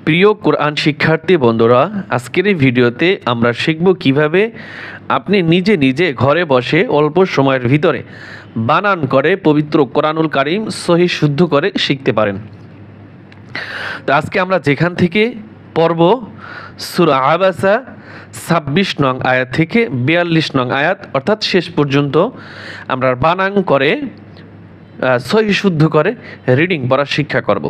প্রিয় কোরআন শিক্ষার্থী বন্ধুরা, আজকের এই ভিডিওতে আমরা শিখব কিভাবে আপনি নিজে নিজে ঘরে বসে অল্প সময়ের ভিতরে বানান করে পবিত্র কোরআনুল কারীম সহিহ শুদ্ধ করে শিখতে পারেন। তো আজকে আমরা যেখান থেকে পড়ব সূরা আবাসা ২৬ নং আয়াত থেকে ৪২ নং আয়াত অর্থাৎ শেষ পর্যন্ত আমরা বানান করে সহিহ শুদ্ধ করে রিডিং পড়ার শিক্ষা করব।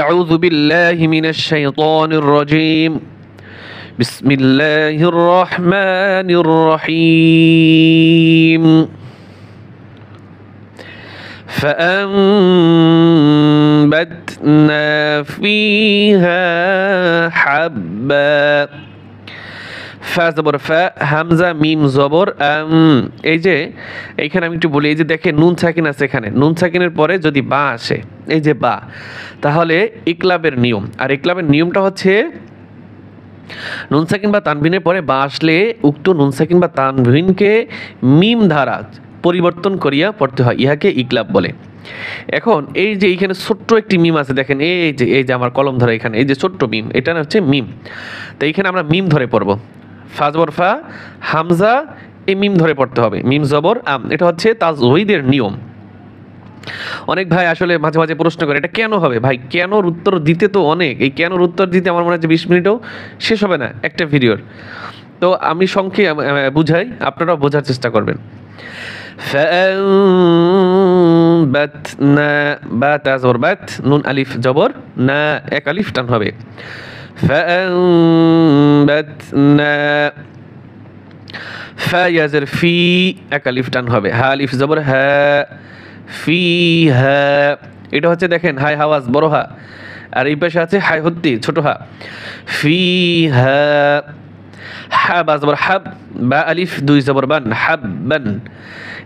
أعوذ بالله من الشيطان الرجيم بسم الله الرحمن الرحيم فأنبتنا فيها حبا ফা জবর ফা, হামজা মিম জবর এই যে এইখানে আমি একটু বলি, এই যে দেখেন নুন সাকিন আছে, এখানে নুন সাকিনের পরে যদি বা আসে, এই যে বা, তাহলে ইকলাবের নিয়ম, আর ইকলাবের নিয়মটা হচ্ছে নুন সাকিন বা তানবিনের পরে বা আসলে উক্ত নুন সাকিন বা তানবিনকে মিম দ্বারা পরিবর্তন করিয়া পড়তে হয়, ইহাকে ইকলাব বলে। এখন এই যে এইখানে ছোট্ট একটি মিম আছে, দেখেন এই যে আমার কলম ধরে এখানে এই যে ছোট্ট মিম, এটা হচ্ছে মিম। তো এইখানে আমরা মিম ধরে পড়বো, ফা জবর ফা, হামজা, এই মিম ধরে পড়তে হবে, মিম জবর আম, এটা হচ্ছে তাজউইদের নিয়ম। অনেক ভাই আসলে মাঝে মাঝে প্রশ্ন করে এটা কেন হবে ভাই, কেনর উত্তর দিতে তো অনেক, এই কেনর উত্তর দিতে আমার মনে হচ্ছে 20 মিনিটও শেষ হবে না একটা ভিডিওর। তো আমি সংক্ষেপে বুঝাই, আপনারাও বোঝার চেষ্টা করবেন। ফাআনবাতনা, বা তা জবর বাত, নুন আলিফ জবর না, এক আলিফ টান হবে। ফাআনবাতনা, ফা ইয়াজের ফি, এক আলিফ টান হবে, হা আলিফ জবর হা, ফিহা, এটা হচ্ছে দেখেন হাই হাওয়াজ বড় হা, আর এই পাশে আছে হাই হত্তি ছোট হা, ফিহা, হা বা জবর হাব, বা আলিফ দুই জবর বান, হাববান।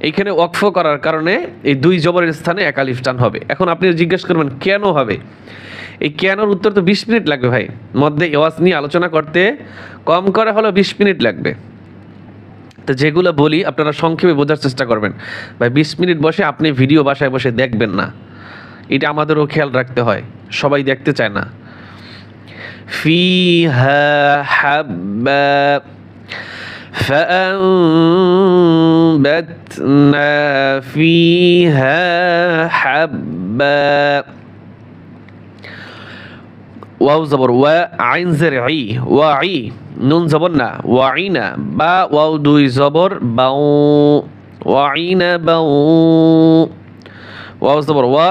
এইখানে ওয়াকফ করার কারণে এই দুই জবরের স্থানে এক আলিফ টান হবে। এখন আপনি জিজ্ঞেস করবেন কেন হবে, এই কেনর উত্তর তো 20 মিনিট লাগবে ভাই, মধ্যে ওয়াজ নিয়ে আলোচনা করতে কম করে হলো 20 মিনিট লাগবে। তো যেগুলো বলি আপনারা সংক্ষেপে বোঝার চেষ্টা করবেন ভাই, 20 মিনিট বসে আপনি ভিডিও বাসায় বসে দেখবেন না, এটা আমাদেরও খেয়াল রাখতে হয়, সবাই দেখতে চায় না। ফিহা হাব্বা فأنبتنا فيها حبا, ওয়াও জবর ওয়া, আইন জের ই, ওয়াই, নুন জবর না, ওয়াইনা, বা ওয়াও দুই জবর বাউ, ওয়াইনা বাউ, ওয়াও জবর ওয়া,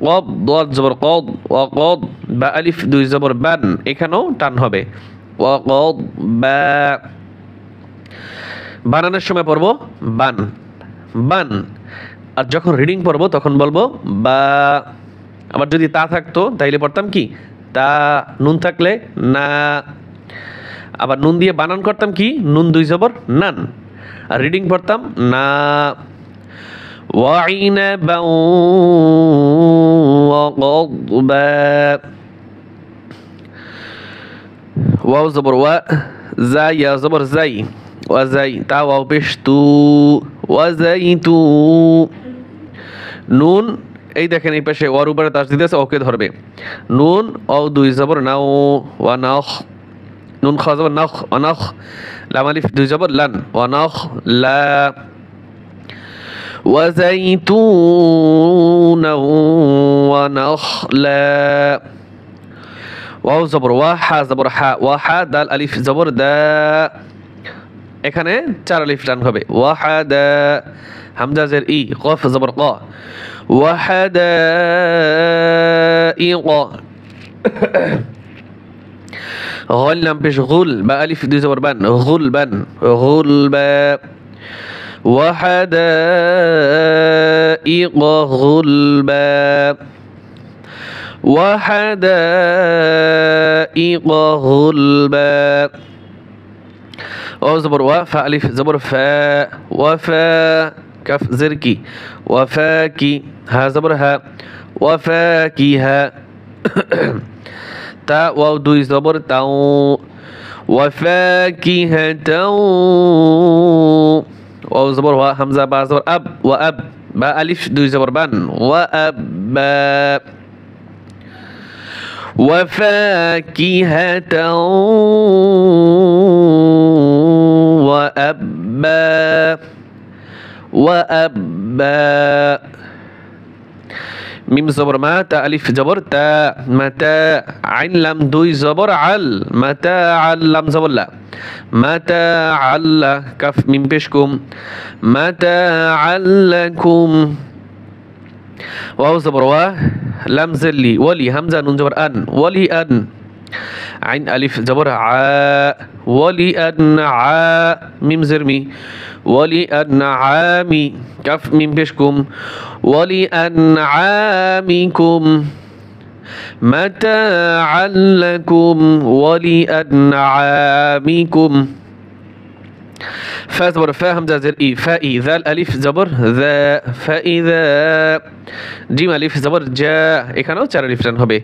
ওয়াব দদ জবর কদ, ওয়াকদ, বা আলিফ দুই জবর বান, এখানেও টান হবে, ওয়াকদ বা। বানানোর সময় পড়বো বান, বান, আর যখন রিডিং পড়বো তখন বলবো বা। আবার যদি তা থাকতো তাইলে পড়তাম কি তা, নুন থাকলে না, আবার নুন দিয়ে বানান করতাম কি নুন দুই জবর নান, আর রিডিং পড়তাম না। ওয়াইনাবা ওয়াকদবা, ওয়াও জবর ওয়া, জাই ইয়া জবর জাই, ওয়াজাই, তা ওয়াও পেশ তু, ওয়াজাইতু, নুন এই দেখেন এই পাশে ওয়ার উপরে তাসদিদ আছে, ওকে ধরবে, নুন ও দুই জবর নাও, ওয়া নাখ, নুন খ জবর নাখ, অনাখ, লাম আলিফ দুই জবর লান, ওয়ানাখ লা, ওয়াজাইতুনা ওয়ানাখলা, ওয়াও জবর ওয়া, হা জবর হা, ওয়া হা, দাল আলিফ জবর দা, এখানে 4 আলিফ টান হবে, ওয়াহাদা, হামজা জের ই, কফ জবর ক, ওয়াহাদাইক, গল লাম পেশ গুল, বা আলিফ দুই জবর বান, গুলবান, গুলবা, ওয়াহাদাইক গুলবা, ওয়াহাদাইক গুলবা, ও জবর ওয়া, ফা আলিফ জবর ফা, ওয়াফা, কাফ জের কি, ওয়াফা কি, হা জবর হা, ওয়াফা কি হা, তা ওয়াও দুই জবর তাও, ওয়াফা কি হা তাও, ওয়াও জবর ওয়া, হামজা বা জবর আব, ওয়া আব, বা আলিফ দুই জবর বান, ওয়া আব বা, وفاكهة وأبا وأبا মিম জবর মা তা আলিফ জবর তা মাতা আইন লাম দুই জবর আল মাতা আল লাম জবর লা মাতা আল্লা কাফ মিম পেশ কুম মাতা আল্লাকুম ওয়াও জবর ওয়া লাম জাল্লি ওয়ালি হামজা নুন জবর আন ওয়ালি আন আইন আলিফ জবর আ ওয়ালি আন আ মিম জেরমি ওয়ালি আন আমি কাফ মিম পেশ কুম ওয়ালি আন আমিকুম متاعا لكم ولأنعامكم فا زبر فا همزة زر إي فائي ذا الألف زبر ذا فإذا جيم ألف زبر جاء এখানেও চার আলিফ টান হবে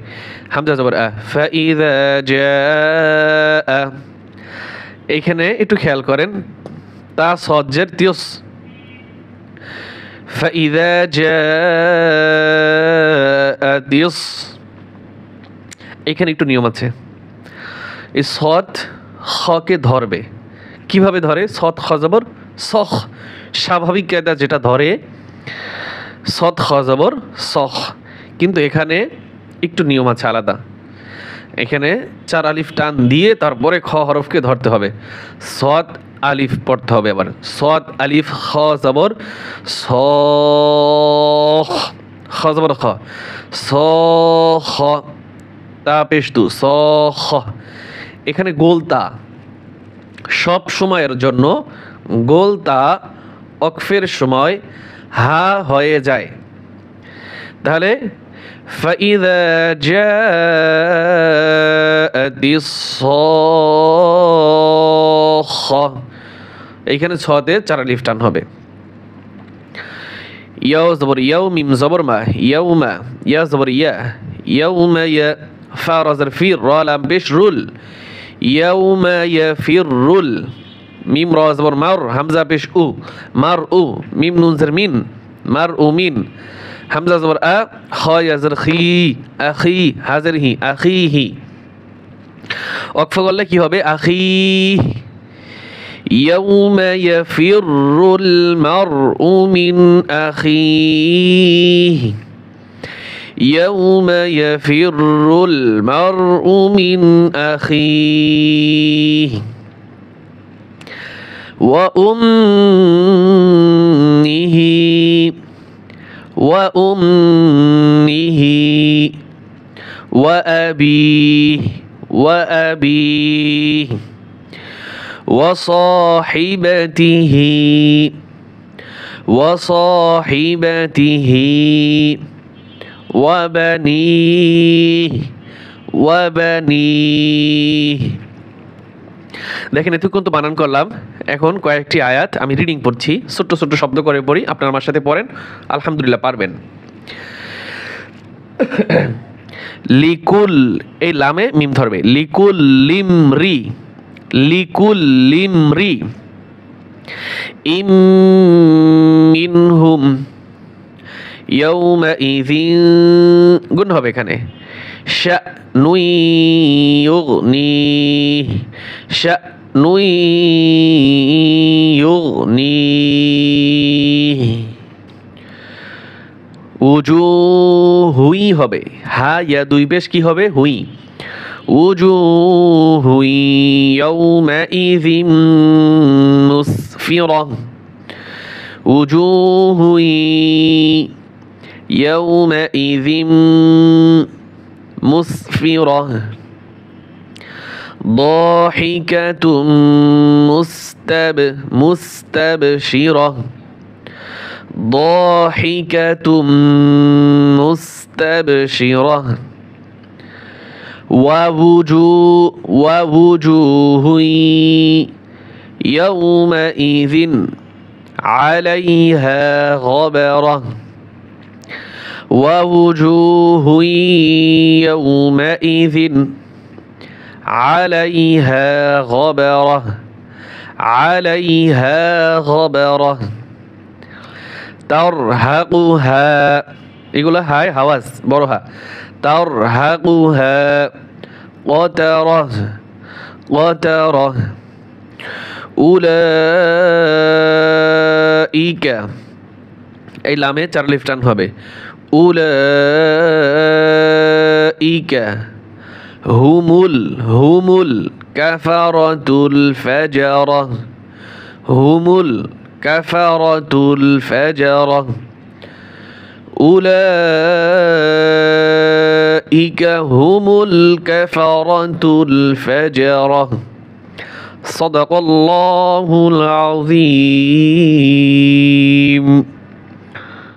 হামজা জবর আ فإذا جاء এখানে একটু খেয়াল করেন তা সদ জের তিয়স فإذا جاء তিয়স এখানে একটু নিয়ম আছে এই সদ খকে ধরবে কিভাবে ধরে সদ খ জবর সখ স্বাভাবিক কায়দা যেটা ধরে সদ খ জবর সখ কিন্তু এখানে একটু নিয়ম আছে আলাদা এখানে চার আলিফ টান দিয়ে তারপরে খ হরফকে ধরতে হবে সদ আলিফ পড়তে হবে আবার সদ আলিফ খ জবর সখ খ জবর খ সখ তা পেশ তু সখ এখানে গোলতা সব সময়ের জন্য গোলতা অকফের সময় হা হয়ে যায় তাহলে فإذا جاءت الصاخة এইখানে ছতে চার আলিফ টান হবে ইয়াও জবর ইয়াও মিম জবর মা ইয়াউমা ইয়া জবর ইয়া ইয়াউমা ইয়া ফা রা জারফি রা লাম পেশ রুল ইয়াউমা ইয়াফিরুল মিম রা জবর মার হামজা পেশ উ মার উ মিম নুন জার মিন মার উ মিন হামজা জবর আ খ ইয়া জার খি আখি হাজার হি আখিহি ওয়াকফ করলে কি হবে আখি ইয়াউমা ইয়াফিরুল মারউ মিন আখিহি يوم يفر المرء من أخيه وأمه وأبيه وصاحبته وبنيه দেখেন এতক্ষণ তো বানান করলাম এখন কয়েকটি আয়াত আমি রিডিং পড়ছি ছোট্ট ছোট্ট শব্দ করে পড়ি আপনারা আমার সাথে পড়েন আলহামদুলিল্লাহ পারবেন লিকুল এই লামে মিম ধরবে লিকুল লিমরি ইম মিনহুম ইয়াউমাইযিন গুণ হবে এখানে শানুই ইউগনি উজুহুই হবে হা ইয়া দুই পেশ কি হবে হুই উজুহুই ইয়াউমাইযিন মুসফিরা উজুহুই يومئذ مسفرة ضاحكة مستبشرة ضاحكة مستبشرة ووجوه يومئذ عليها غبرة ووجوه يومئذ عليها غبرة ترهقها এগুলো হাই হাওয়াজ বড় হা ترهقها قترة قترة أولئك এই লামে 4 লিফ টান হবে أولئك هم الكفرة الفجرة هم الكفرة الفجرة أولئك هم الكفرة الفجرة صدق الله العظيم